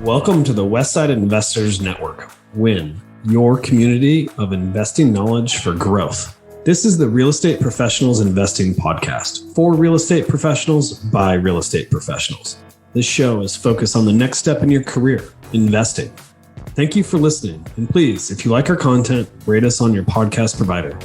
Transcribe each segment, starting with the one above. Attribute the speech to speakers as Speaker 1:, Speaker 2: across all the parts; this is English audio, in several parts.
Speaker 1: Welcome to the Westside Investors Network, WIN, your community of investing knowledge for growth. This is the Real Estate Professionals Investing Podcast for real estate professionals by real estate professionals. This show is focused on the next step in your career, investing. Thank you for listening. And please, if you like our content, rate us on your podcast provider.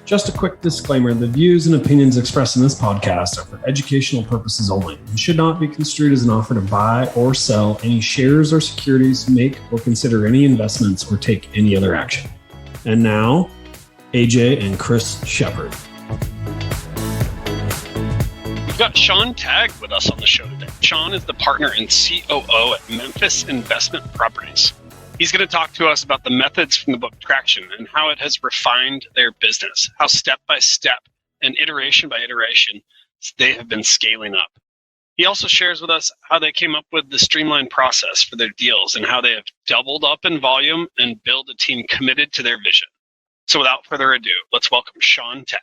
Speaker 1: Just a quick disclaimer, the views and opinions expressed in this podcast are for educational purposes only and should not be construed as an offer to buy or sell any shares or securities, make or consider any investments, or take any other action. And now, AJ and Chris Shepard.
Speaker 2: We've got Sean Tagge with us on the show today. Sean is the partner and COO at Memphis Investment Properties. He's going to talk to us about the methods from the book Traction and how it has refined their business, how step by step and iteration by iteration they have been scaling up. He also shares with us how they came up with the streamline process for their deals and how they have doubled up in volume and build a team committed to their vision. So without further ado, let's welcome Sean Tagge.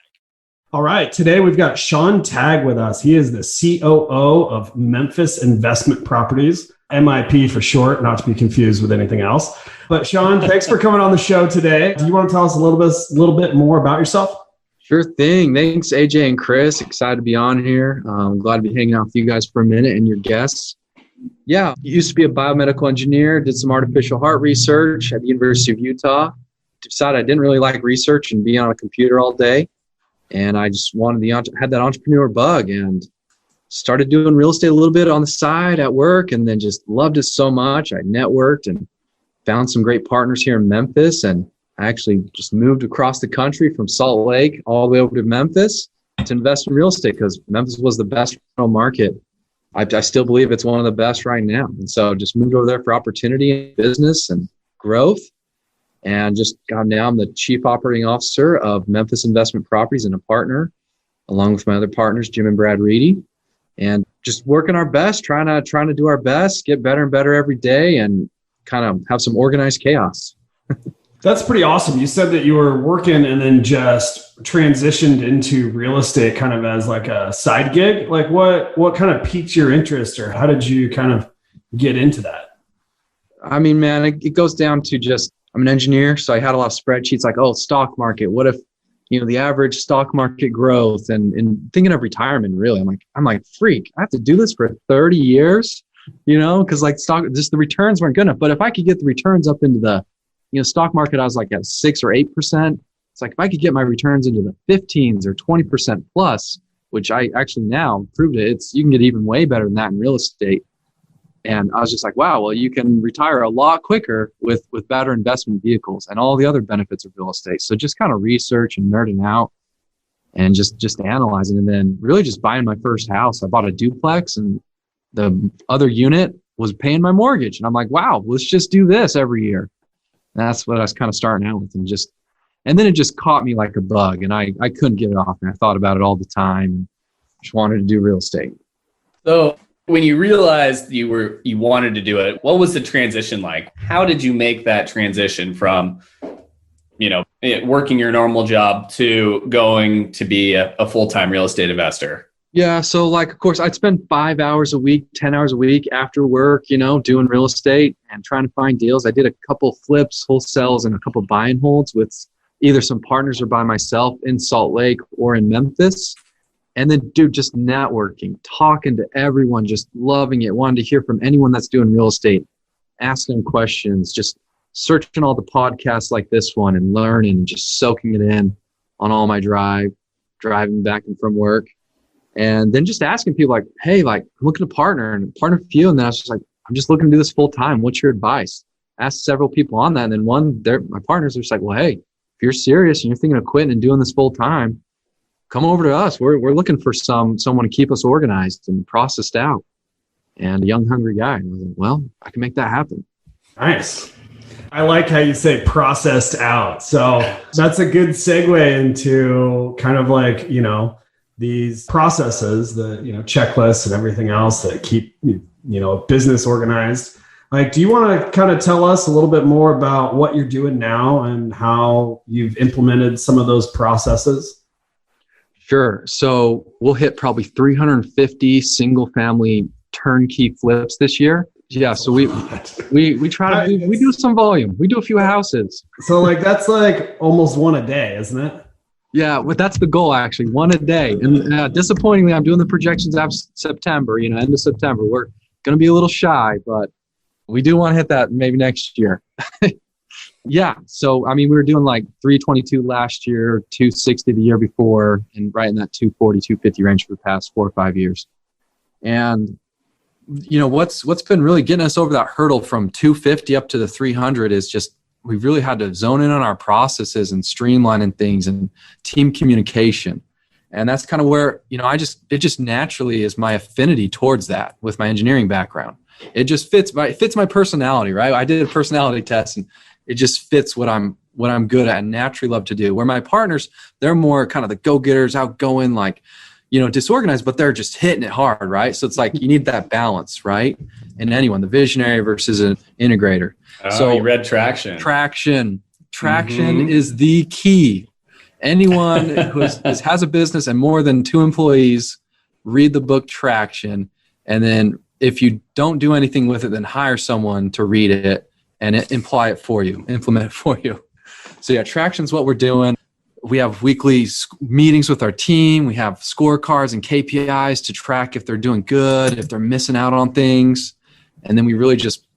Speaker 1: All right, today we've got Sean Tagge with us. He is the COO of Memphis Investment Properties, MIP for short, not to be confused with anything else. But Sean, thanks for coming on the show today. Do you want to tell us a little bit more about yourself?
Speaker 3: Sure thing. Thanks, AJ and Chris. Excited to be on here. I'm glad to be hanging out with you guys for a minute and your guests. Yeah, used to be a biomedical engineer, did some artificial heart research at the University of Utah. Decided I didn't really like research and being on a computer all day. And I just had that entrepreneur bug and started doing real estate a little bit on the side at work, and then just loved it so much. I networked and found some great partners here in Memphis. And I actually just moved across the country from Salt Lake all the way over to Memphis to invest in real estate because Memphis was the best rental market. I still believe it's one of the best right now. And so just moved over there for opportunity, business, and growth. And now I'm the chief operating officer of Memphis Investment Properties and a partner, along with my other partners, Jim and Brad Reedy. And just working our best, trying to do our best, get better and better every day, and kind of have some organized chaos.
Speaker 1: That's pretty awesome. You said that you were working and then just transitioned into real estate kind of as like a side gig. Like what kind of piqued your interest, or how did you kind of get into that?
Speaker 3: I mean, man, it goes down to just, I'm an engineer, so I had a lot of spreadsheets like, stock market. What if, the average stock market growth, and thinking of retirement, really. I'm like, freak, I have to do this for 30 years, because like the returns weren't good enough. But if I could get the returns up into the, stock market, I was like at 6 or 8%. It's like, if I could get my returns into the 15s or 20% plus, which I actually now proved you can get even way better than that in real estate. And I was just like, wow, well, you can retire a lot quicker with better investment vehicles and all the other benefits of real estate. So just kind of research and nerding out and just analyzing, and then really just buying my first house. I bought a duplex, and the other unit was paying my mortgage. And I'm like, wow, let's just do this every year. And that's what I was kind of starting out with. And then it just caught me like a bug, and I couldn't get it off. And I thought about it all the time and just wanted to do real estate.
Speaker 4: So when you realized you wanted to do it, what was the transition like? How did you make that transition from, working your normal job to going to be a full-time real estate investor?
Speaker 3: Yeah. So like, of course, I'd spend 5 hours a week, 10 hours a week after work, doing real estate and trying to find deals. I did a couple flips, wholesales, and a couple buy and holds with either some partners or by myself in Salt Lake or in Memphis. And then, just networking, talking to everyone, just loving it, wanting to hear from anyone that's doing real estate, asking them questions, just searching all the podcasts like this one and learning and just soaking it in on all my driving back and from work. And then just asking people like, hey, like, I'm looking to partner a few. And then I was just like, I'm just looking to do this full time. What's your advice? Asked several people on that. And then my partners are just like, well, hey, if you're serious and you're thinking of quitting and doing this full time, come over to us. We're looking for someone to keep us organized and processed out. And a young, hungry guy. And I was like, well, I can make that happen.
Speaker 1: Nice. I like how you say processed out. So that's a good segue into kind of like, these processes, the, checklists and everything else that keep, a business organized. Like, do you want to kind of tell us a little bit more about what you're doing now and how you've implemented some of those processes?
Speaker 3: Sure. So we'll hit probably 350 single family turnkey flips this year. Yeah, so we try to we do some volume. We do a few houses.
Speaker 1: So like that's like almost one a day, isn't it?
Speaker 3: Yeah, but that's the goal actually, one a day. And disappointingly, I'm doing the projections after September. End of September. We're going to be a little shy, but we do want to hit that maybe next year. Yeah. So I mean, we were doing like 322 last year, 260 the year before, and right in that 240, 250 range for the past 4 or 5 years. And what's been really getting us over that hurdle from 250 up to the 300 is just we've really had to zone in on our processes and streamlining things and team communication. And that's kind of where, it just naturally is my affinity towards that with my engineering background. It just fits my personality, right? I did a personality test and it just fits what I'm good at and naturally love to do. Where my partners, they're more kind of the go-getters, outgoing, like, disorganized, but they're just hitting it hard, right? So it's like you need that balance, right? In anyone, the visionary versus an integrator.
Speaker 4: Oh,
Speaker 3: so
Speaker 4: you read Traction.
Speaker 3: Traction is the key. Anyone who has a business and more than 2 employees, read the book Traction. And then if you don't do anything with it, then hire someone to read it and implement it for you. So yeah, Traction's what we're doing. We have weekly meetings with our team. We have scorecards and KPIs to track if they're doing good, if they're missing out on things. And then we really just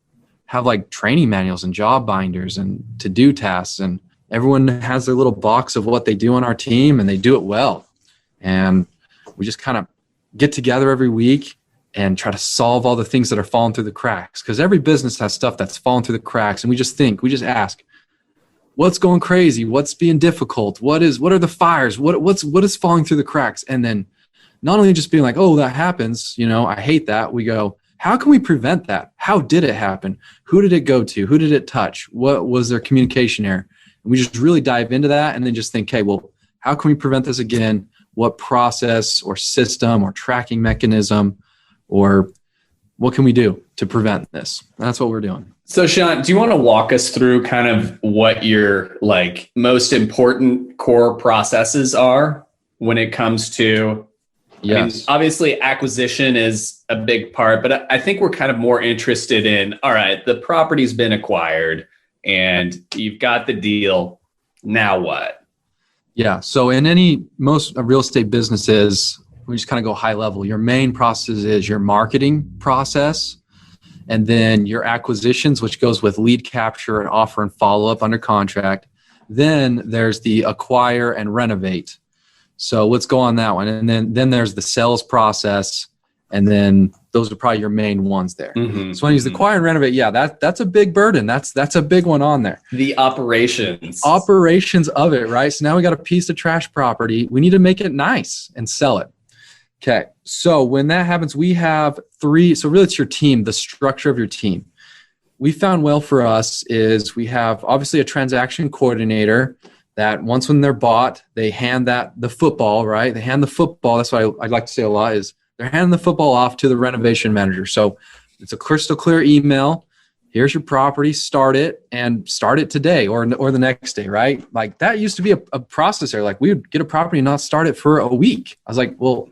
Speaker 3: have like training manuals and job binders and to-do tasks. And everyone has their little box of what they do on our team and they do it well. And we just kind of get together every week and try to solve all the things that are falling through the cracks. Because every business has stuff that's falling through the cracks. And we just ask, what's going crazy? What's being difficult? What are the fires? What is falling through the cracks? And then not only just being like, oh, that happens, I hate that. We go, how can we prevent that? How did it happen? Who did it go to? Who did it touch? What was their communication error? And we just really dive into that and then just think, hey, well, how can we prevent this again? What process or system or tracking mechanism or what can we do to prevent this? That's what we're doing.
Speaker 4: So Sean, do you want to walk us through kind of what your like most important core processes are when it comes to,
Speaker 3: yes.
Speaker 4: I mean, obviously acquisition is a big part, but I think we're kind of more interested in, all right, the property's been acquired and you've got the deal. Now what?
Speaker 3: Yeah. So in most real estate businesses, we just kind of go high level. Your main process is your marketing process. And then your acquisitions, which goes with lead capture and offer and follow-up under contract. Then there's the acquire and renovate. So let's go on that one. And then there's the sales process. And then those are probably your main ones there. Mm-hmm. So when you use the acquire and renovate, yeah, that's a big burden. That's a big one on there.
Speaker 4: The operations
Speaker 3: of it, right? So now we got a piece of trash property. We need to make it nice and sell it. Okay, so when that happens, we have 3. So really it's your team, the structure of your team. We found well for us is we have obviously a transaction coordinator that once when they're bought, they hand the football, right? They hand the football. That's what I'd like to say a lot is they're handing the football off to the renovation manager. So it's a crystal clear email. Here's your property, start it today or the next day, right? Like that used to be a process there. Like we would get a property and not start it for a week. I was like, well,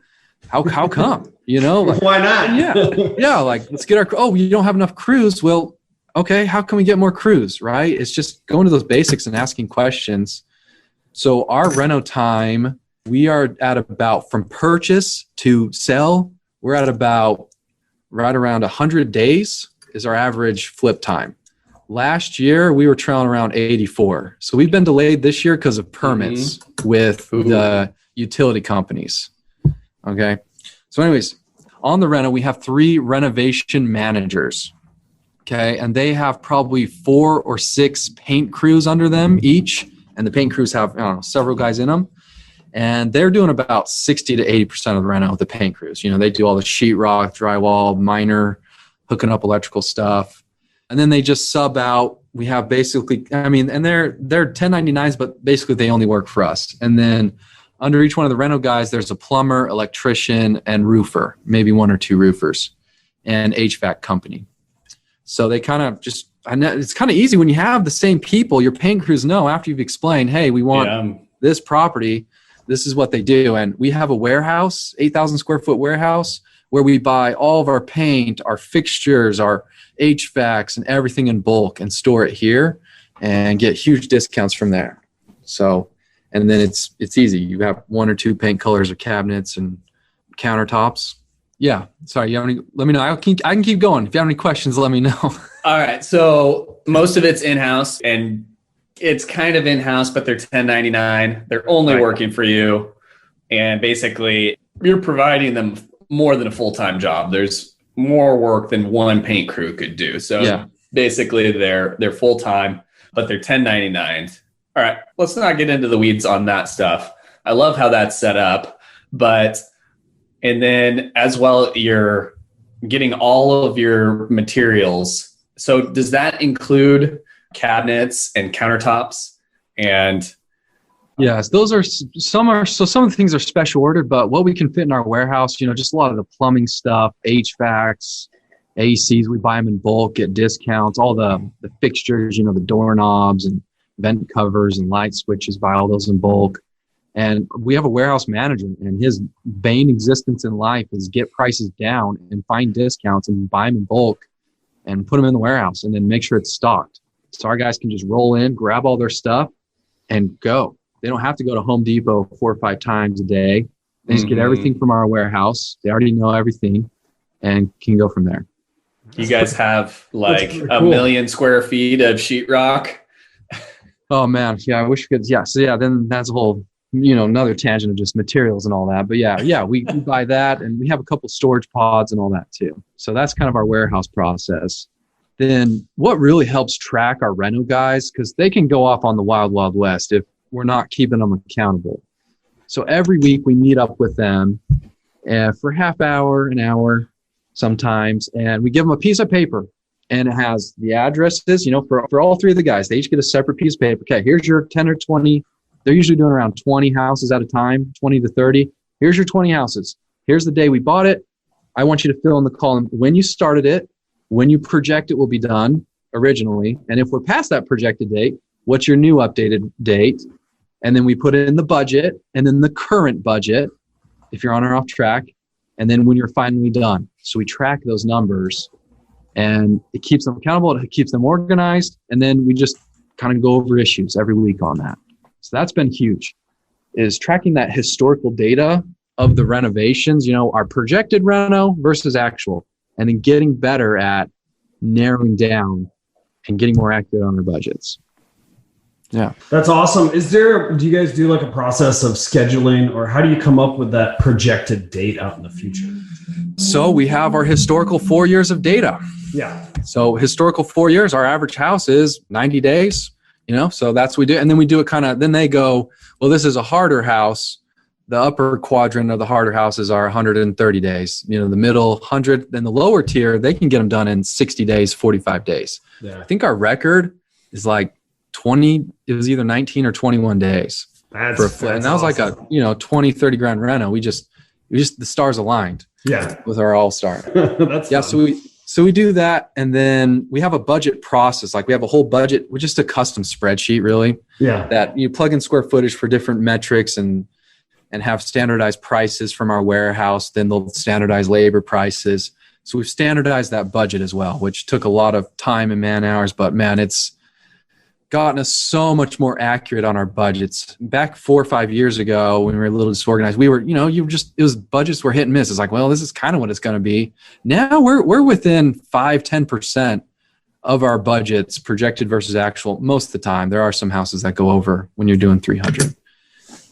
Speaker 3: how come? Like,
Speaker 1: why not?
Speaker 3: Yeah. Like let's get you don't have enough crews. Well, okay. How can we get more crews? Right. It's just going to those basics and asking questions. So our reno time, we are at about from purchase to sell. We're at about right around 100 days is our average flip time. Last year we were trailing around 84. So we've been delayed this year because of permits with the utility companies. Okay. So anyways, on the reno, we have 3 renovation managers. Okay. And they have probably 4 or 6 paint crews under them each. And the paint crews have, several guys in them. And they're doing about 60 to 80% of the reno, the paint crews. They do all the sheetrock, drywall, minor, hooking up electrical stuff. And then they just sub out. We have basically, and they're 1099s, but basically they only work for us. And then under each one of the reno guys, there's a plumber, electrician, and roofer, maybe 1 or 2 roofers, and HVAC company. So they kind of it's kind of easy when you have the same people. Your paint crews know after you've explained, hey, we want this property. This is what they do. And we have a warehouse, 8,000 square foot warehouse where we buy all of our paint, our fixtures, our HVACs, and everything in bulk and store it here and get huge discounts from there. So, and then it's easy. You have 1 or 2 paint colors of cabinets and countertops. Yeah. Sorry. Let me know. I can keep going. If you have any questions, let me know.
Speaker 4: All right. So most of it's in-house, and it's kind of in-house, but they're 1099. They're only working for you. And basically you're providing them more than a full-time job. There's more work than one paint crew could do. So basically they're full-time, but they're 1099. All right. Let's not get into the weeds on that stuff. I love how that's set up, and then as well, you're getting all of your materials. So does that include cabinets and countertops? And
Speaker 3: yes, those are some of the things are special ordered, but what we can fit in our warehouse, just a lot of the plumbing stuff, HVACs, ACs, we buy them in bulk, get discounts, all the fixtures, the doorknobs and vent covers and light switches, buy all those in bulk. And we have a warehouse manager, and his bane existence in life is get prices down and find discounts and buy them in bulk and put them in the warehouse and then make sure it's stocked. So our guys can just roll in, grab all their stuff and go. They don't have to go to Home Depot 4 or 5 times a day. They just get everything from our warehouse. They already know everything and can go from there.
Speaker 4: You guys have like a million square feet of sheetrock.
Speaker 3: Oh man. Yeah. I wish we could. Yeah. So yeah, then that's a whole, another tangent of just materials and all that. But yeah, we buy that, and we have a couple storage pods and all that too. So that's kind of our warehouse process. Then what really helps track our reno guys, because they can go off on the wild, wild west if we're not keeping them accountable. So every week we meet up with them for half hour, an hour sometimes, and we give them a piece of paper, and it has the addresses, for all 3 of the guys. They each get a separate piece of paper. Okay, here's your 10 or 20. They're usually doing around 20 houses at a time, 20 to 30. Here's your 20 houses. Here's the day we bought it. I want you to fill in the column when you started it, when you project it will be done originally, and if we're past that projected date, what's your new updated date? And then we put in the budget, and then the current budget, if you're on or off track, and then when you're finally done. So we track those numbers, and it keeps them accountable, it keeps them organized, and then we just kind of go over issues every week on that. So that's been huge, is tracking that historical data of the renovations, our projected reno versus actual, and then getting better at narrowing down and getting more accurate on our budgets. Yeah.
Speaker 1: That's awesome. Do you guys do like a process of scheduling, or how do you come up with that projected date out in the future?
Speaker 3: So we have our historical 4 years of data.
Speaker 1: Yeah.
Speaker 3: So historical 4 years, our average house is 90 days. So that's what we do. And then we do it then they go, well, this is a harder house. The upper quadrant of the harder houses are 130 days. The middle 100, then the lower tier, they can get them done in 60 days, 45 days. Yeah. I think our record is like 20, it was either 19 or 21 days for a flat. And that was awesome. Like a, 20, 30 grand reno. We just the stars aligned with our all-star.
Speaker 1: That's fun.
Speaker 3: So we do that, and then we have a budget process. Like we have a whole budget. We're just a custom spreadsheet, really. Yeah. That you plug in square footage for different metrics and have standardized prices from our warehouse. Then they'll standardize labor prices. So we've standardized that budget as well, which took a lot of time and man hours. But man, it's gotten us so much more accurate on our budgets. Back 4 or 5 years ago, when we were a little disorganized, we were, it was budgets were hit and miss. It's like, well, this is kind of what it's going to be. Now we're within 5-10% of our budgets projected versus actual most of the time. There are some houses that go over when you're doing 300.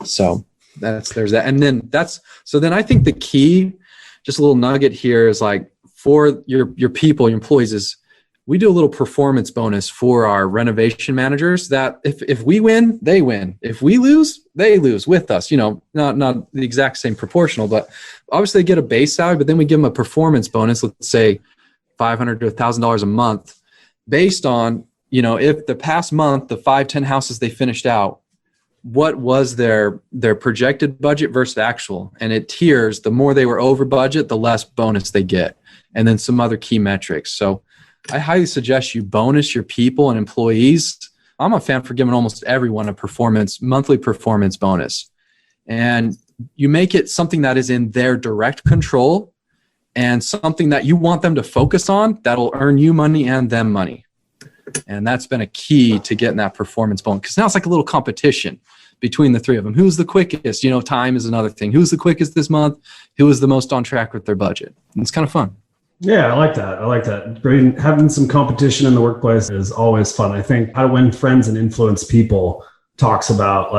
Speaker 3: So there's that. And then then I think the key, just a little nugget here, is like for your people, your employees, is we do a little performance bonus for our renovation managers that if we win, they win. If we lose, they lose with us. Not the exact same proportional, but obviously they get a base salary, but then we give them a performance bonus, let's say $500 to $1,000 a month, based on, if the past month, the 5-10 houses they finished out, what was their projected budget versus actual. And it tiers, the more they were over budget, the less bonus they get. And then some other key metrics. So I highly suggest you bonus your people and employees. I'm a fan for giving almost everyone a monthly performance bonus. And you make it something that is in their direct control, and something that you want them to focus on that'll earn you money and them money. And that's been a key to getting that performance bone, because now it's like a little competition between the three of them. Who's the quickest? Time is another thing. Who's the quickest this month? Who is the most on track with their budget? And it's kind of fun.
Speaker 1: Yeah, I like that. Having some competition in the workplace is always fun. I think How to Win Friends and Influence People talks about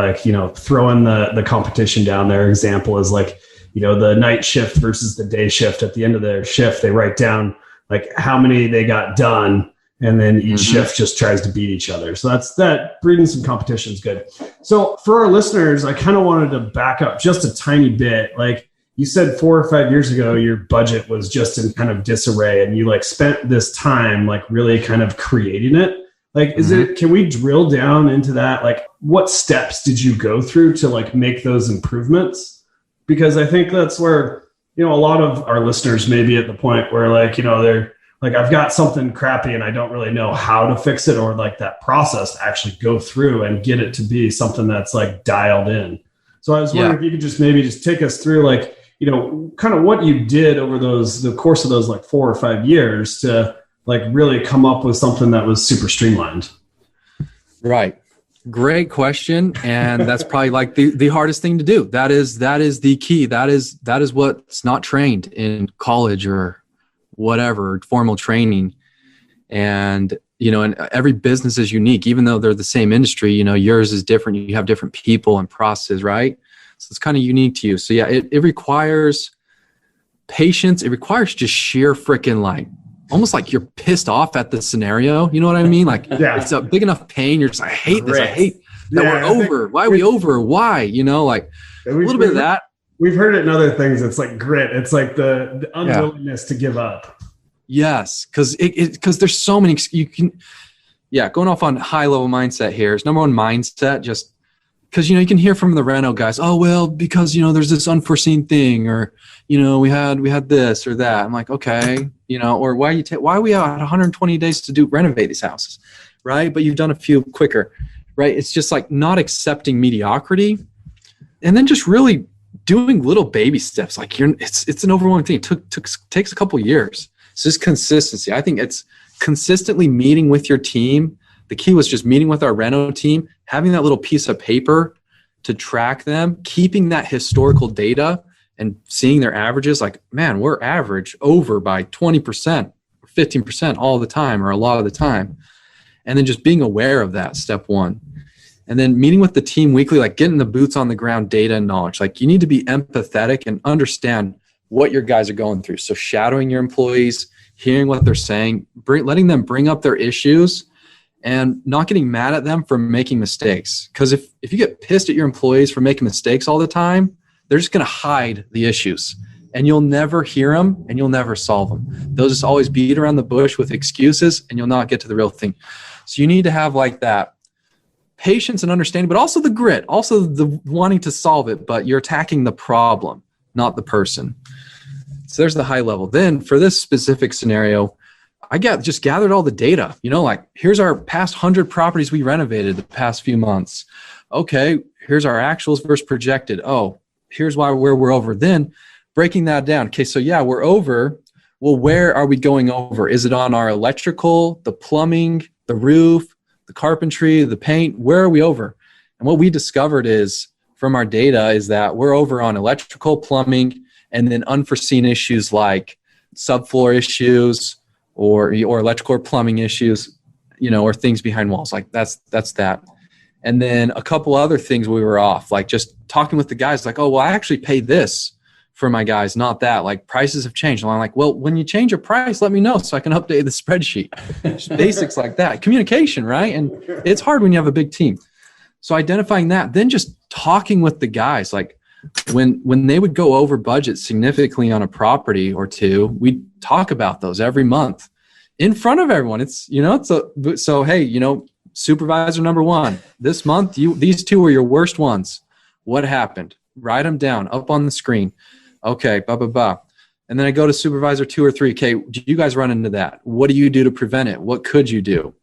Speaker 1: throwing the competition down there. Example is the night shift versus the day shift. At the end of their shift, they write down how many they got done, and then each shift just tries to beat each other. So that breeding some competition is good. So for our listeners, I kind of wanted to back up just a tiny bit. You said 4 or 5 years ago, your budget was just in kind of disarray, and you spent this time really kind of creating it. Can we drill down into that? What steps did you go through to make those improvements? Because I think that's where, a lot of our listeners may be at the point where they're I've got something crappy and I don't really know how to fix it, or that process to actually go through and get it to be something that's dialed in. So I was wondering if you could just take us through kind of what you did over the course of those 4 or 5 years to really come up with something that was super streamlined.
Speaker 3: Right. Great question. And that's probably the hardest thing to do. That is the key. That is what's not trained in college or whatever, formal training. And, and every business is unique, even though they're the same industry, yours is different. You have different people and processes, right? So it's kind of unique to you. So yeah, it requires patience. It requires just sheer freaking almost you're pissed off at the scenario. You know what I mean? It's a big enough pain. You're just I hate this. I hate that we're over. Why are we over? Why? A little bit of that.
Speaker 1: We've heard it in other things. It's grit. It's the unwillingness to give up.
Speaker 3: Yes. Cause there's so many, going off on high level mindset here is number one mindset, just because, you can hear from the reno guys, oh, well, because, there's this unforeseen thing, or, we had this or that. I'm okay, or why are we out 120 days to renovate these houses, right? But you've done a few quicker, right? It's just not accepting mediocrity, and then just really doing little baby steps. It's an overwhelming thing. It takes a couple years. It's just consistency. I think it's consistently meeting with your team. The key was just meeting with our reno team, having that little piece of paper to track them, keeping that historical data and seeing their averages. Man, we're average over by 20% or 15% all the time, or a lot of the time. And then just being aware of that, step one. And then meeting with the team weekly, getting the boots on the ground data and knowledge. You need to be empathetic and understand what your guys are going through. So shadowing your employees, hearing what they're saying, letting them bring up their issues, and not getting mad at them for making mistakes. Because if you get pissed at your employees for making mistakes all the time, they're just going to hide the issues, and you'll never hear them and you'll never solve them. They'll just always beat around the bush with excuses, and you'll not get to the real thing. So you need to have that patience and understanding, but also the grit, also the wanting to solve it, but you're attacking the problem, not the person. So there's the high level. Then for this specific scenario, I just gathered all the data, here's our past 100 properties we renovated the past few months. Okay, here's our actuals versus projected. Oh, here's where we're over. Then breaking that down. Okay, so yeah, we're over. Well, where are we going over? Is it on our electrical, the plumbing, the roof, the carpentry, the paint? Where are we over? And what we discovered is from our data is that we're over on electrical, plumbing, and then unforeseen issues like subfloor issues, or electrical or plumbing issues, or things behind walls. That's that. And then a couple other things we were off, just talking with the guys, oh, well, I actually paid this for my guys, not that. Prices have changed. And I'm well, when you change your price, let me know so I can update the spreadsheet. Just basics like that. Communication, right? And it's hard when you have a big team. So identifying that, then just talking with the guys, when they would go over budget significantly on a property or two, we'd talk about those every month in front of everyone. So hey, supervisor number one, this month, these two were your worst ones. What happened? Write them down up on the screen. Okay, blah, blah, blah. And then I go to supervisor 2 or 3. Okay, do you guys run into that? What do you do to prevent it? What could you do?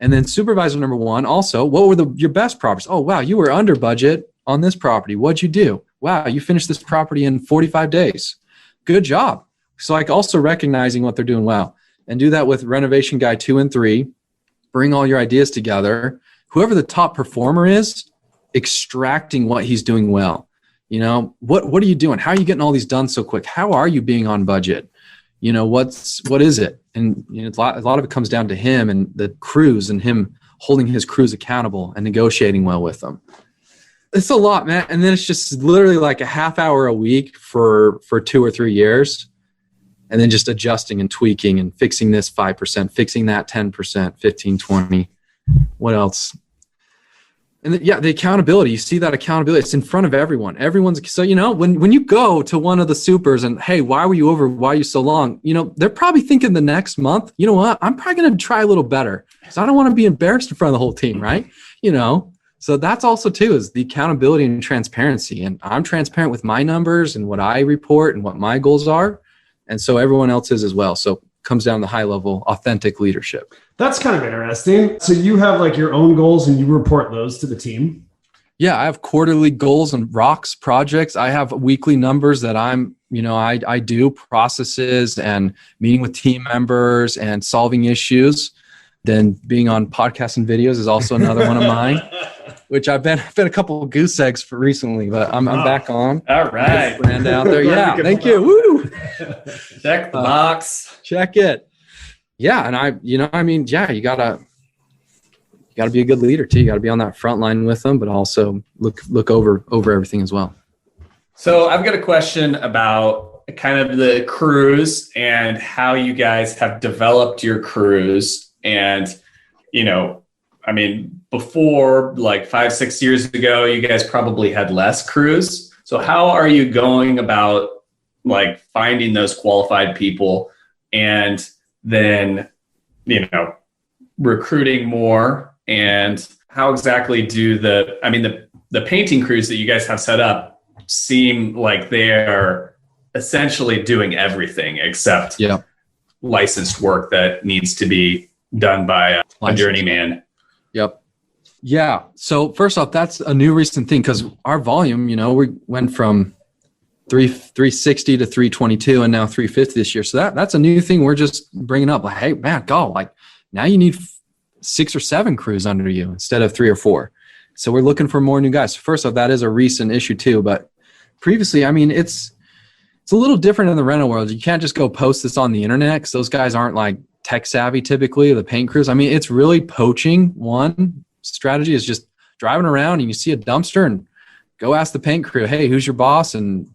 Speaker 3: And then supervisor number 1, also, what were your best properties? Oh, wow, you were under budget on this property. What'd you do? Wow, you finished this property in 45 days. Good job. So like also recognizing what they're doing well, and do that with renovation guy 2 and 3. Bring all your ideas together. Whoever the top performer is, extracting what he's doing well. You know, what are you doing? How are you getting all these done so quick? How are you being on budget? You know, what is it? And you know, a lot of it comes down to him and the crews, and him holding his crews accountable and negotiating well with them. It's a lot, man. And then it's just literally like a half hour a week for 2 or 3 years. And then just adjusting and tweaking and fixing this 5%, fixing that 10%, 15, 20. What else? And the accountability, you see that accountability, it's in front of everyone. So, you know, when you go to one of the supers and, hey, why were you over? Why are you so long? You know, they're probably thinking the next month, you know what? I'm probably going to try a little better because I don't want to be embarrassed in front of the whole team, right? You know, so that's also too, is the accountability and transparency. And I'm transparent with my numbers and what I report and what my goals are. And so everyone else is as well. So it comes down to high level, authentic leadership.
Speaker 1: That's kind of interesting. So you have like your own goals and you report those to the team?
Speaker 3: Yeah, I have quarterly goals and rocks projects. I have weekly numbers that I do processes and meeting with team members and solving issues. Then being on podcasts and videos is also another one of mine, which I've been a couple of goose eggs for recently, but I'm back on.
Speaker 4: All right.
Speaker 3: Brand out there. Yeah. Thank you. Woo.
Speaker 4: Check the box.
Speaker 3: Check it. Yeah. And you gotta be a good leader too. You gotta be on that front line with them, but also look over everything as well.
Speaker 4: So I've got a question about kind of the crews and how you guys have developed your crews. And, you know, I mean, before like 5-6 years ago, you guys probably had less crews. So how are you going about like finding those qualified people and then, you know, recruiting more? And how exactly do the painting crews that you guys have set up seem like they're essentially doing everything except licensed work that needs to be done by a journeyman?
Speaker 3: Yep. Yeah. So first off, that's a new recent thing because our volume, you know, we went from 360 to 322 and now 350 this year. So that's a new thing we're just bringing up. Like, hey, man, like now you need 6 or 7 crews under you instead of 3 or 4. So we're looking for more new guys. First off, that is a recent issue too. But previously, I mean, it's a little different in the rental world. You can't just go post this on the internet because those guys aren't like tech savvy typically, the paint crews. I mean, it's really poaching. One strategy is just driving around and you see a dumpster and go ask the paint crew, hey, who's your boss? And,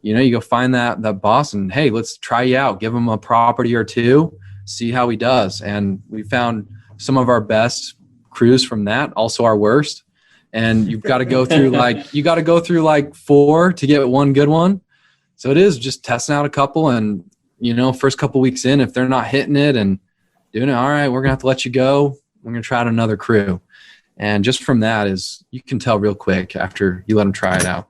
Speaker 3: you know, you go find that boss and, hey, let's try you out. Give him a property or 2, see how he does. And we found some of our best crews from that, also our worst. And you've got to go through like 4 to get one good one. So it is just testing out a couple and, you know, first couple weeks in, if they're not hitting it and doing it, all right, we're going to have to let you go. We're going to try out another crew. And just from that is, you can tell real quick after you let them try it out.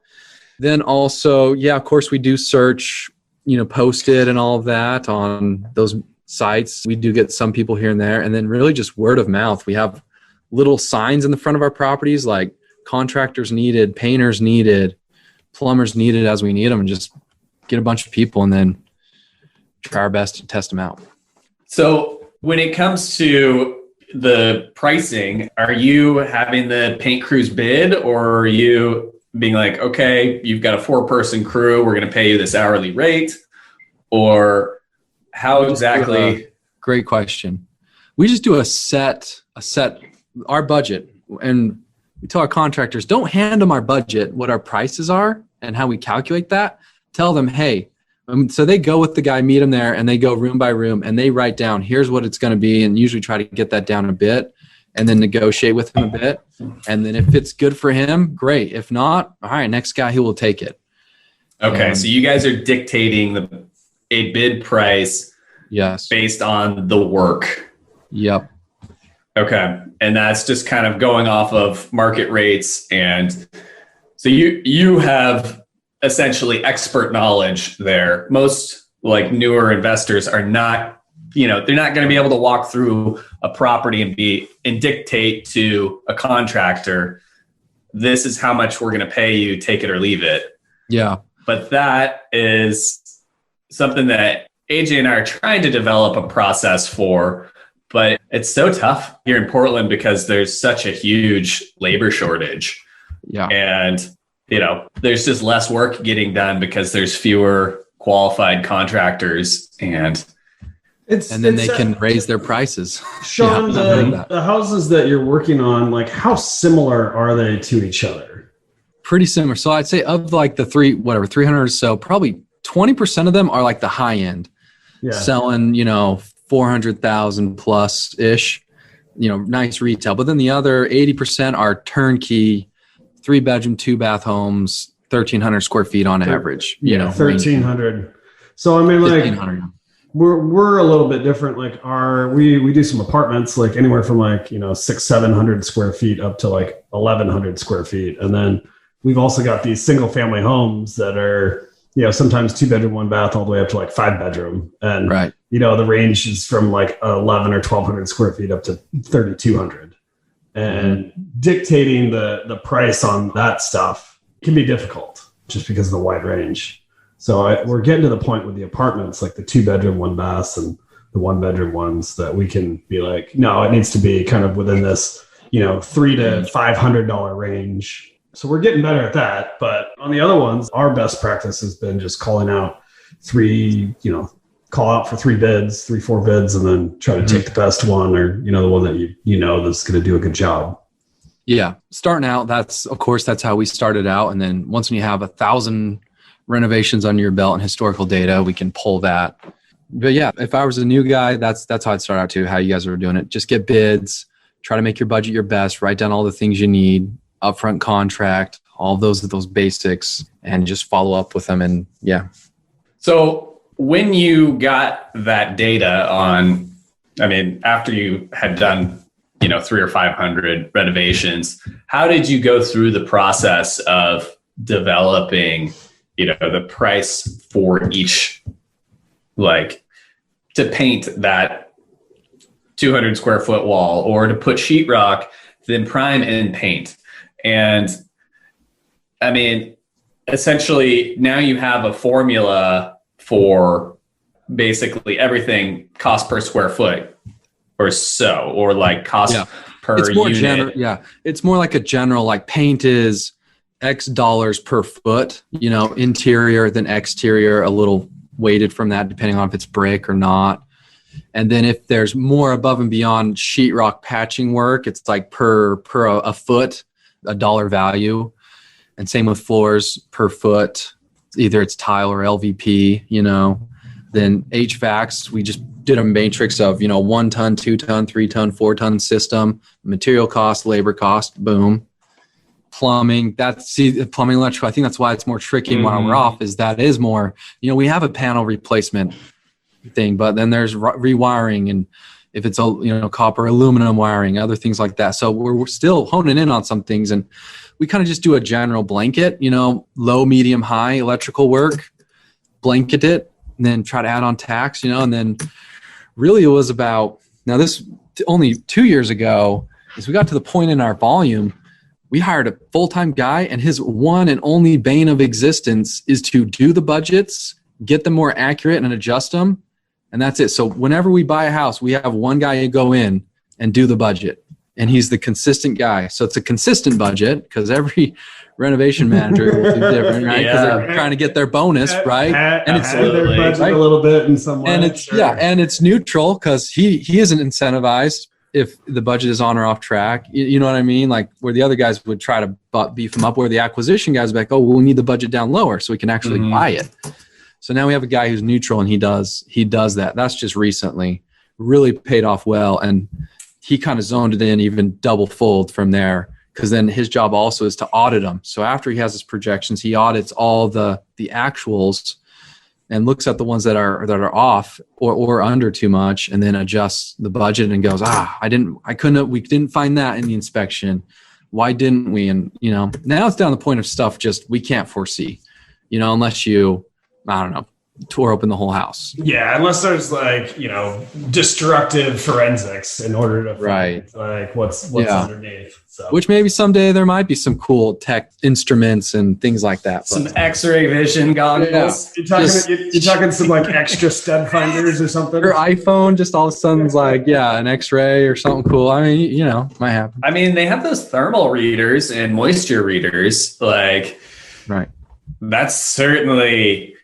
Speaker 3: Then also, yeah, of course we do search, you know, posted and all of that on those sites. We do get some people here and there. And then really just word of mouth. We have little signs in the front of our properties like contractors needed, painters needed, plumbers needed as we need them, and just get a bunch of people and then try our best to test them out.
Speaker 4: So when it comes to the pricing, are you having the paint crews bid, or are you being like, okay, you've got a 4-person crew, we're going to pay you this hourly rate? Or how exactly?
Speaker 3: Great question. We just do a set, our budget. And we tell our contractors, don't hand them our budget, what our prices are and how we calculate that. Tell them, hey, so they go with the guy, meet him there, and they go room by room, and they write down, here's what it's going to be, and usually try to get that down a bit, and then negotiate with him a bit. And then if it's good for him, great. If not, all right, next guy, he will take it.
Speaker 4: Okay, so you guys are dictating a bid price based on the work.
Speaker 3: Yep.
Speaker 4: Okay, and that's just kind of going off of market rates. And so you have essentially expert knowledge there. Most like newer investors are not, you know, they're not going to be able to walk through a property and dictate to a contractor, this is how much we're going to pay you, take it or leave it.
Speaker 3: Yeah.
Speaker 4: But that is something that AJ and I are trying to develop a process for, but it's so tough here in Portland because there's such a huge labor shortage.
Speaker 3: Yeah.
Speaker 4: And, there's just less work getting done because there's fewer qualified contractors and
Speaker 3: then they can raise their prices.
Speaker 1: Sean, the houses that you're working on, like how similar are they to each other?
Speaker 3: Pretty similar. So I'd say of like the 300 or so, probably 20% of them are like the high end, selling, 400,000 plus ish, nice retail. But then the other 80% are turnkey, 3-bedroom, 2-bath homes, 1,300 square feet on average.
Speaker 1: 1,300. So I mean, like we're a little bit different. Like we do some apartments, like anywhere from like 600-700 square feet up to like 1,100 square feet, and then we've also got these single family homes that are sometimes 2-bedroom, 1-bath, all the way up to like 5-bedroom, and the range is from like 1,100 or 1,200 square feet up to 3,200. And dictating the price on that stuff can be difficult just because of the wide range. So we're getting to the point with the apartments, like the 2-bedroom, 1-baths and the 1-bedroom ones, that we can be like, no, it needs to be kind of within this, $300 to $500 range. So we're getting better at that. But on the other ones, our best practice has been just calling out call out for 3 bids, 4 bids, and then try to take the best one, or, the one that that's going to do a good job.
Speaker 3: Yeah. Starting out, that's how we started out. And then once you have 1,000 renovations under your belt and historical data, we can pull that. But yeah, if I was a new guy, that's how I'd start out too, how you guys are doing it. Just get bids, try to make your budget your best, write down all the things you need, upfront contract, all those basics, and just follow up with them. And yeah.
Speaker 4: So when you got that data on, after you had done, 300 or 500 renovations, how did you go through the process of developing, the price for each, like to paint that 200 square foot wall, or to put sheetrock, then prime and paint? And essentially now you have a formula for basically everything, cost per square foot or so, or like cost per unit.
Speaker 3: It's more like a general, like paint is X dollars per foot, interior than exterior, a little weighted from that depending on if it's brick or not. And then if there's more above and beyond sheetrock patching work, it's like per a foot, $1 value. And same with floors per foot. Either it's tile or LVP, then HVACs, we just did a matrix of, 1 ton, 2 ton, 3 ton, 4 ton system, material cost, labor cost, boom. Plumbing, plumbing, electrical, I think that's why it's more tricky while we're off, is that is more, we have a panel replacement thing, but then there's rewiring, and if it's copper, aluminum wiring, other things like that. So we're still honing in on some things, and we kind of just do a general blanket, low, medium, high electrical work, blanket it, and then try to add on tax, and then really it was about, now this only 2 years ago, is we got to the point in our volume, we hired a full-time guy, and his one and only bane of existence is to do the budgets, get them more accurate and adjust them. And that's it. So whenever we buy a house, we have one guy who go in and do the budget. And he's the consistent guy. So it's a consistent budget, because every renovation manager will do different, right? Because they're trying to get their bonus, right?
Speaker 1: And it's their budget a little bit in some way.
Speaker 3: And it's and it's neutral, because he isn't incentivized if the budget is on or off track. You know what I mean? Like where the other guys would try to beef him up, where the acquisition guys would be like, oh, we need the budget down lower so we can actually buy it. So now we have a guy who's neutral, and he does that. That's just recently really paid off well. And he kind of zoned it in even double fold from there, because then his job also is to audit them. So after he has his projections, he audits all the actuals and looks at the ones that are off or under too much, and then adjusts the budget and goes, we didn't find that in the inspection. Why didn't we? And, now it's down to the point of stuff just we can't foresee, unless you, I don't know, tore open the whole house.
Speaker 1: Yeah, unless there's like, destructive forensics in order to find like what's underneath. So.
Speaker 3: Which maybe someday there might be some cool tech instruments and things like that.
Speaker 4: Some X-ray vision goggles.
Speaker 1: Yeah. You're talking some like extra stud finders or something?
Speaker 3: Your iPhone just all of a sudden's like, an X-ray or something cool. I mean, might happen.
Speaker 4: I mean, they have those thermal readers and moisture readers. Like,
Speaker 3: right.
Speaker 4: That's certainly,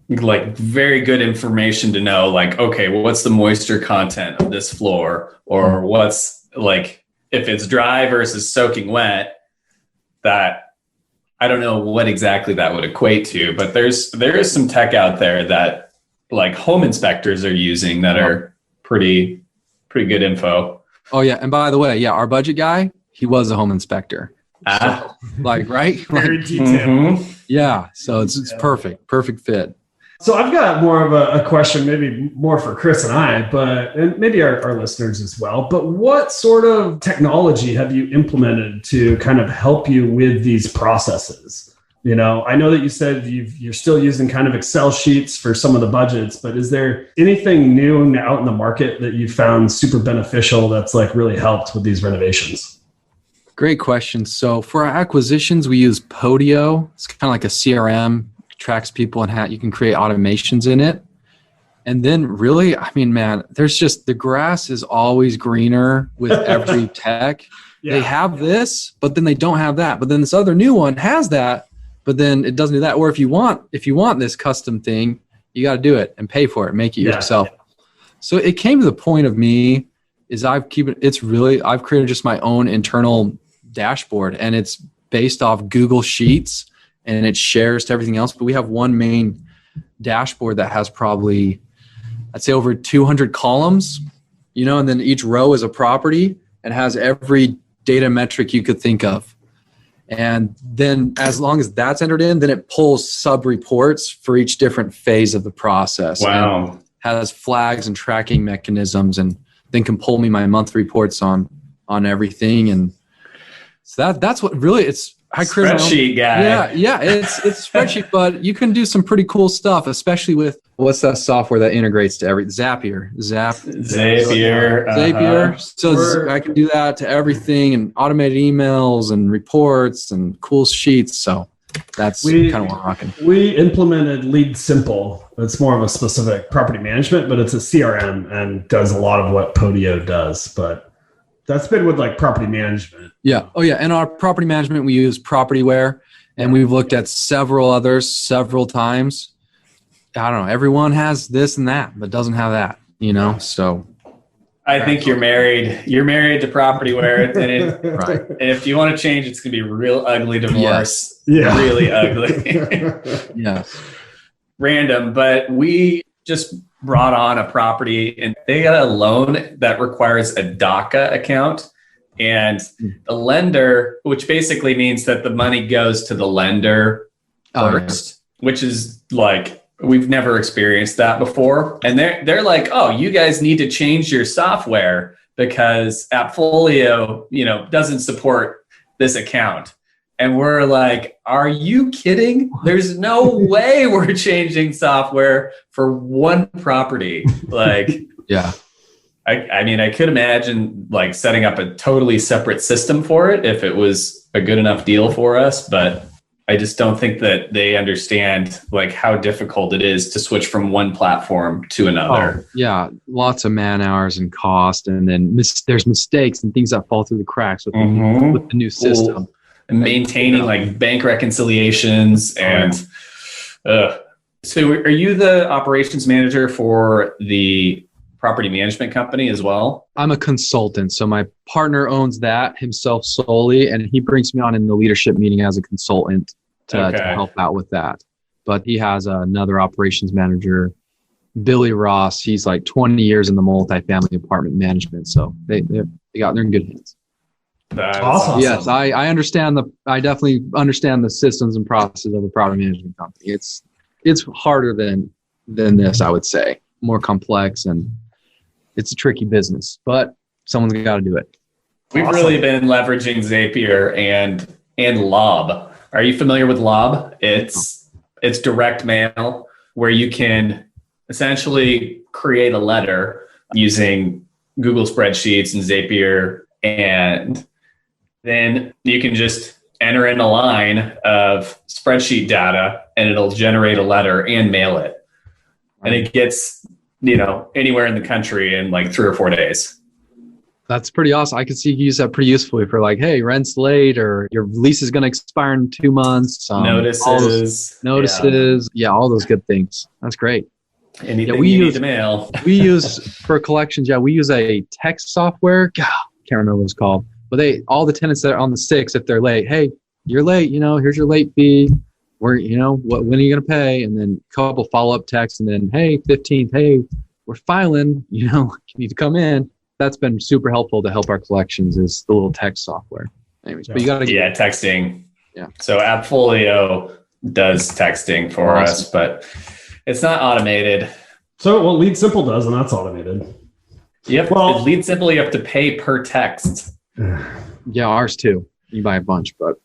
Speaker 4: like very good information to know, like, okay, well, what's the moisture content of this floor, or what's like, if it's dry versus soaking wet, that I don't know what exactly that would equate to, but there is some tech out there that like home inspectors are using that are pretty good info.
Speaker 3: Oh yeah. And by the way, our budget guy, he was a home inspector. So, right?
Speaker 1: Very detailed.
Speaker 3: Yeah. So it's perfect fit.
Speaker 1: So I've got more of a question, maybe more for Chris and I, and maybe our listeners as well. But what sort of technology have you implemented to kind of help you with these processes? I know that you said you're still using kind of Excel sheets for some of the budgets, but is there anything new out in the market that you found super beneficial that's like really helped with these renovations?
Speaker 3: Great question. So for our acquisitions, we use Podio. It's kind of like a CRM. Tracks people and you can create automations in it. And then really, I mean, man, there's just the grass is always greener with every tech. Yeah. They have this, but then they don't have that. But then this other new one has that, but then it doesn't do that. Or if you want this custom thing, you got to do it and pay for it, make it yourself. Yeah. So it came to the point of me is I've created just my own internal dashboard, and it's based off Google Sheets. And it shares to everything else. But we have one main dashboard that has probably, I'd say, over 200 columns, and then each row is a property and has every data metric you could think of. And then as long as that's entered in, then it pulls sub-reports for each different phase of the process.
Speaker 4: Wow.
Speaker 3: And has flags and tracking mechanisms, and then can pull me my monthly reports on everything. And so that's what really it's, I create
Speaker 4: spreadsheet guy.
Speaker 3: Yeah, it's a spreadsheet, but you can do some pretty cool stuff, especially with what's that software that integrates to Zapier. Zapier. So I can do that to everything, and automated emails and reports and cool sheets. So that's kind of what we're rocking.
Speaker 1: We implemented Lead Simple. It's more of a specific property management, but it's a CRM and does a lot of what Podio does. But that's been with like property management.
Speaker 3: Yeah. Oh yeah. And our property management, we use Propertyware, and we've looked at several others several times. I don't know. Everyone has this and that, but doesn't have that, so.
Speaker 4: I think you're married. You're married to Propertyware. And
Speaker 3: right.
Speaker 4: And if you want to change, it's going to be a real ugly divorce.
Speaker 1: Yes. Yeah.
Speaker 4: Really ugly.
Speaker 3: Yeah.
Speaker 4: Random. But we just brought on a property, and they got a loan that requires a DACA account, and the lender, which basically means that the money goes to the lender first, which is like, we've never experienced that before. And they're like, oh, you guys need to change your software because Appfolio, doesn't support this account. And we're like, are you kidding? There's no way we're changing software for one property. Like,
Speaker 3: yeah.
Speaker 4: I mean, I could imagine like setting up a totally separate system for it if it was a good enough deal for us, but I just don't think that they understand like how difficult it is to switch from one platform to another.
Speaker 3: Oh, yeah. Lots of man hours and cost. And then there's mistakes and things that fall through the cracks with, with the new system.
Speaker 4: And maintaining like bank reconciliations and so are you the operations manager for the property management company as well?
Speaker 3: I'm a consultant. So my partner owns that himself solely, and he brings me on in the leadership meeting as a consultant to help out with that. But he has another operations manager, Billy Ross. He's like 20 years in the multifamily apartment management. So they're in good hands.
Speaker 4: That's
Speaker 1: awesome.
Speaker 3: Yes, I understand I definitely understand the systems and processes of a property management company. It's harder than this, I would say. More complex, and it's a tricky business, but someone's got to do it.
Speaker 4: We've really been leveraging Zapier and Lob. Are you familiar with Lob? It's It's direct mail where you can essentially create a letter using Google spreadsheets and Zapier, and then you can just enter in a line of spreadsheet data and it'll generate a letter and mail it. And it gets, anywhere in the country in like 3 or 4 days.
Speaker 3: That's pretty awesome. I could see you use that pretty usefully for like, hey, rent's late or your lease is going to expire in 2 months. Notices. Yeah, all those good things. That's great.
Speaker 4: Anything you need to mail.
Speaker 3: We use for collections. Yeah, we use a text software. God, can't remember what it's called. But all the tenants that are on the sticks, if they're late, hey, you're late. Here's your late fee. When are you going to pay? And then a couple follow-up texts, and then, hey, 15th, hey, we're filing. You need to come in. That's been super helpful to help our collections. Is the little text software. Anyways, but you got to
Speaker 4: texting.
Speaker 3: Yeah.
Speaker 4: So AppFolio does texting for us, but it's not automated.
Speaker 1: So Lead Simple does, and that's automated.
Speaker 4: Yep. Well, Lead Simple, you have to pay per text.
Speaker 3: Yeah, ours too. You buy a bunch, but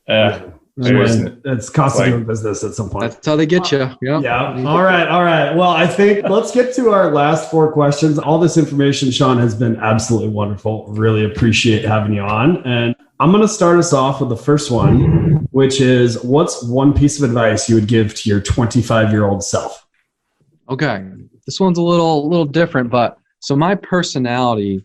Speaker 1: it's cost of doing business at some point.
Speaker 3: That's how they get you.
Speaker 1: Yeah. All right. Well, I think let's get to our last 4 questions. All this information, Sean, has been absolutely wonderful. Really appreciate having you on. And I'm going to start us off with the first one, which is, what's one piece of advice you would give to your 25-year-old self?
Speaker 3: Okay. This one's a little different, but so my personality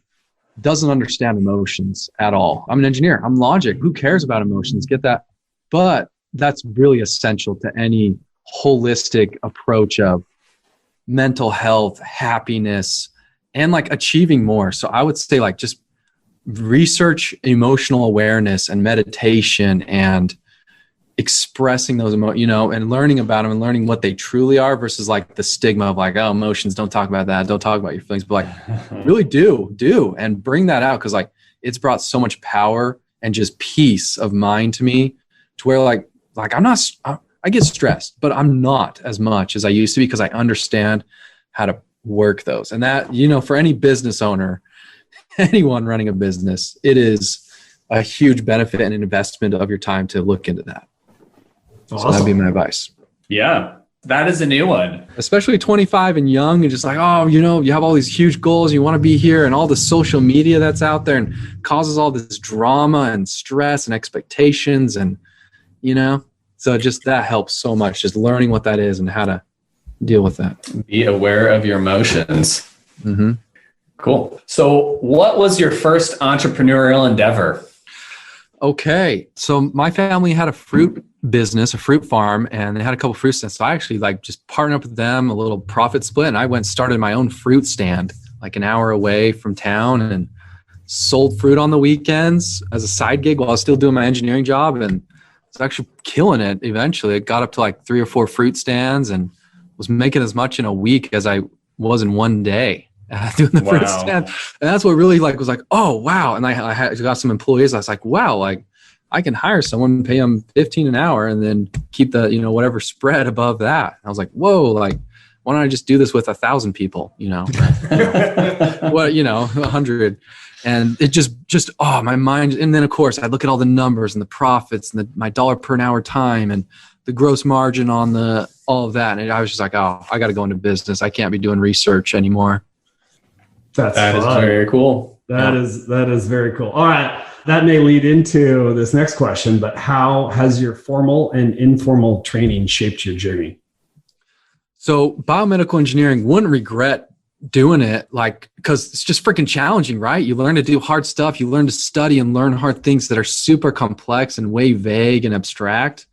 Speaker 3: doesn't understand emotions at all. I'm an engineer. I'm logic. Who cares about emotions? Get that. But that's really essential to any holistic approach of mental health, happiness, and like achieving more. So I would say like just research emotional awareness and meditation and expressing those emotions, and learning about them and learning what they truly are versus like the stigma of like, oh, emotions, don't talk about that. Don't talk about your feelings, but like really do and bring that out. Cause like it's brought so much power and just peace of mind to me to where like I get stressed, but I'm not as much as I used to be because I understand how to work those. And that, for any business owner, anyone running a business, it is a huge benefit and an investment of your time to look into that. Awesome. So that'd be my advice.
Speaker 4: Yeah, that is a new one.
Speaker 3: Especially 25 and young and just like, oh, you have all these huge goals, you want to be here, and all the social media that's out there and causes all this drama and stress and expectations and, so just that helps so much, just learning what that is and how to deal with that.
Speaker 4: Be aware of your emotions.
Speaker 3: Mm-hmm.
Speaker 4: Cool. So what was your first entrepreneurial endeavor?
Speaker 3: Okay. So my family had a fruit business, a fruit farm, and they had a couple fruit stands. So I actually just partnered up with them, a little profit split. And I went and started my own fruit stand, like an hour away from town, and sold fruit on the weekends as a side gig while I was still doing my engineering job. And I was actually killing it. Eventually it got up to like 3 or 4 fruit stands and was making as much in a week as I was in one day. Doing the fruit stand. And that's what really was like, oh, wow. And I got some employees. I was like, wow, like I can hire someone, pay them $15 an hour and then keep the, whatever spread above that. And I was like, whoa, like, why don't I just do this with 1,000 people, what, 100. And it just, my mind. And then of course I look at all the numbers and the profits and my dollar per an hour time and the gross margin on all of that. And I was just like, oh, I got to go into business. I can't be doing research anymore.
Speaker 4: That is very cool.
Speaker 1: That is very cool. All right. That may lead into this next question, but how has your formal and informal training shaped your journey?
Speaker 3: So biomedical engineering, wouldn't regret doing it, because it's just freaking challenging, right? You learn to do hard stuff. You learn to study and learn hard things that are super complex and way vague and abstract.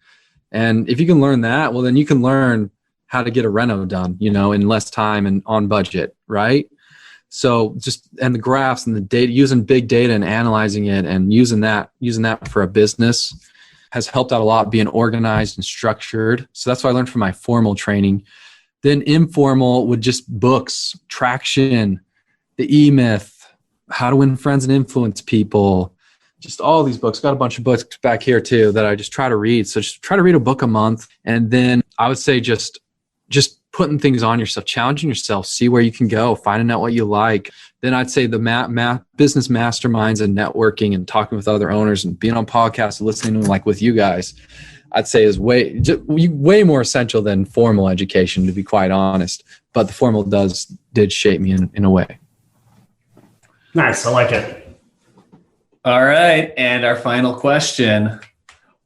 Speaker 3: And if you can learn that, well, then you can learn how to get a reno done, in less time and on budget, right? So and the graphs and the data, using big data and analyzing it and using that for a business has helped out a lot, being organized and structured. So that's what I learned from my formal training. Then informal would just books, Traction, The E-Myth, How to Win Friends and Influence People, just all these books. Got a bunch of books back here too that I just try to read. So just try to read a book a month. And then I would say just putting things on yourself, challenging yourself, see where you can go, finding out what you like. Then I'd say the business masterminds and networking and talking with other owners and being on podcasts and listening to them like with you guys. I'd say is way more essential than formal education, to be quite honest. But the formal did shape me in a way.
Speaker 1: Nice. I like it.
Speaker 4: All right. And our final question.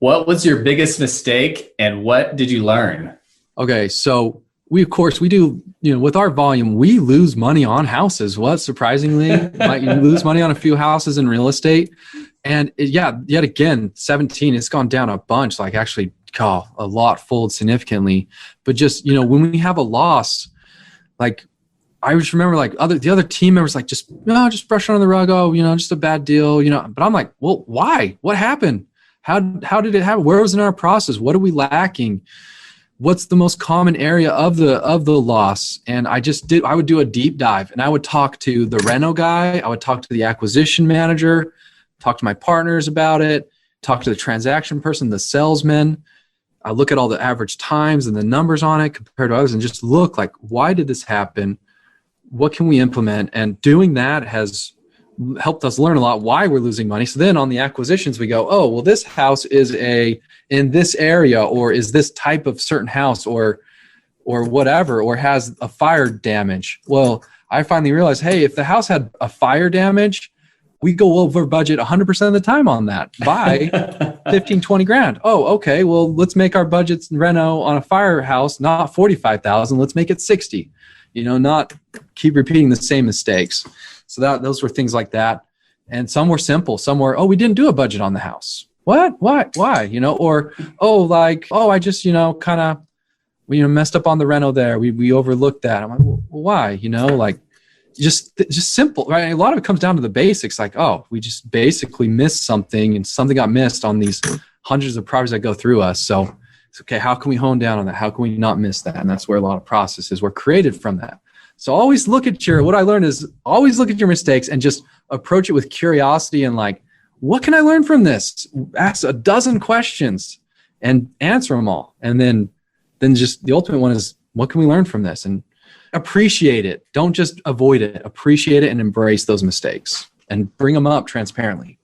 Speaker 4: What was your biggest mistake and what did you learn?
Speaker 3: Okay. So we do, with our volume, we lose money on houses. Surprisingly, you lose money on a few houses in real estate. And yet again, 17, it's gone down a bunch, like actually a lot fold significantly. But just, when we have a loss, like I just remember the other team members like, just brush it under the rug. Oh, just a bad deal, but I'm like, well, why? What happened? How did it happen? Where was it in our process? What are we lacking? What's the most common area of the loss? And I would do a deep dive and I would talk to the reno guy. I would talk to the acquisition manager, talk to my partners about it, talk to the transaction person, the salesman. I look at all the average times and the numbers on it compared to others and just look like, why did this happen? What can we implement? And doing that has helped us learn a lot why we're losing money. So then on the acquisitions, we go, oh, well, this house is in this area, or is this type of certain house or whatever, or has a fire damage. Well, I finally realized, hey, if the house had a fire damage, we go over budget 100% of the time on that by 15, 20 grand. Oh, okay. Well, let's make our budgets reno on a firehouse, not 45,000. Let's make it 60, not keep repeating the same mistakes. So those were things like that. And some were simple. Some were, oh, we didn't do a budget on the house. What? Why? Or, I just, kind of, messed up on the reno there. We overlooked that. I'm like, well, why? Just simple, right? A lot of it comes down to the basics. Like, oh, we just basically missed something and something got missed on these hundreds of properties that go through us. So it's okay. How can we hone down on that? How can we not miss that? And that's where a lot of processes were created from that. So always look at what I learned is always look at your mistakes and just approach it with curiosity and like, what can I learn from this? Ask a dozen questions and answer them all. And then just the ultimate one is, what can we learn from this? And appreciate it. Don't just avoid it. Appreciate it and embrace those mistakes and bring them up transparently.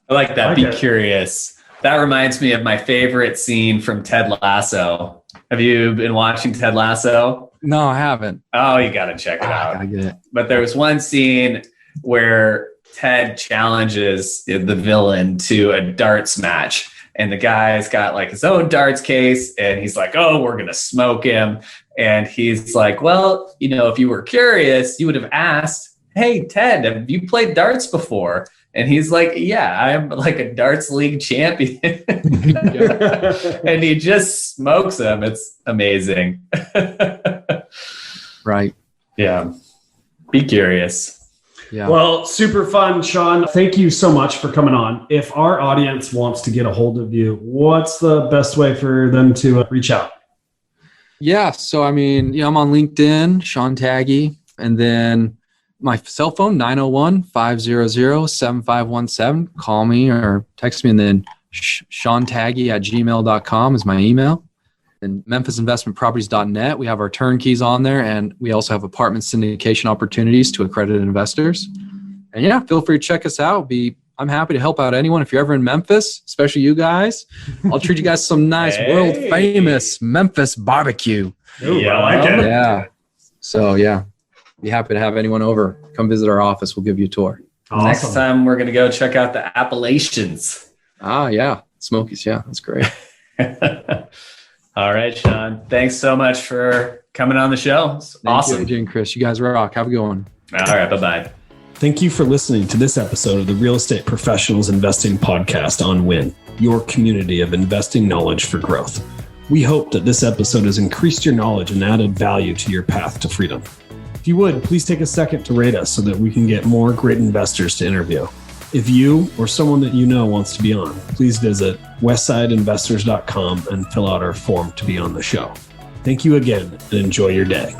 Speaker 4: I like that. Be curious. That reminds me of my favorite scene from Ted Lasso. Have you been watching Ted Lasso?
Speaker 3: No, I haven't.
Speaker 4: Oh, you got to check it out.
Speaker 3: I get it.
Speaker 4: But there was one scene where Ted challenges the villain to a darts match. And the guy's got like his own darts case. And he's like, oh, we're going to smoke him. And he's like, well, if you were curious, you would have asked, hey, Ted, have you played darts before? And he's like, yeah, I'm like a darts league champion. And he just smokes him. It's amazing.
Speaker 3: Right.
Speaker 4: Yeah. Be curious.
Speaker 3: Yeah.
Speaker 1: Well, super fun, Sean. Thank you so much for coming on. If our audience wants to get a hold of you, what's the best way for them to reach out?
Speaker 3: Yeah. So, I'm on LinkedIn, Sean Tagge, and then my cell phone, 901-500-7517. Call me or text me. And then SeanTagge@gmail.com is my email. And MemphisInvestmentProperties.net. We have our turnkeys on there, and we also have apartment syndication opportunities to accredited investors. And yeah, feel free to check us out. I'm happy to help out anyone. If you're ever in Memphis, especially you guys, I'll treat you guys to some nice world famous Memphis barbecue.
Speaker 1: Ooh, yeah, I like it.
Speaker 3: Yeah. So yeah, be happy to have anyone over. Come visit our office. We'll give you a tour.
Speaker 1: Awesome.
Speaker 4: Next time we're going to go check out the Appalachians.
Speaker 3: Yeah. Smokies. Yeah, that's great.
Speaker 4: All right, Sean. Thanks so much for coming on the show. It's awesome.
Speaker 3: Thank you, AJ and Chris. You guys rock. Have a good one.
Speaker 4: All right. Bye-bye.
Speaker 1: Thank you for listening to this episode of the Real Estate Professionals Investing Podcast on WIN, your community of investing knowledge for growth. We hope that this episode has increased your knowledge and added value to your path to freedom. If you would, please take a second to rate us so that we can get more great investors to interview. If you or someone that you know wants to be on, please visit westsideinvestors.com and fill out our form to be on the show. Thank you again and enjoy your day.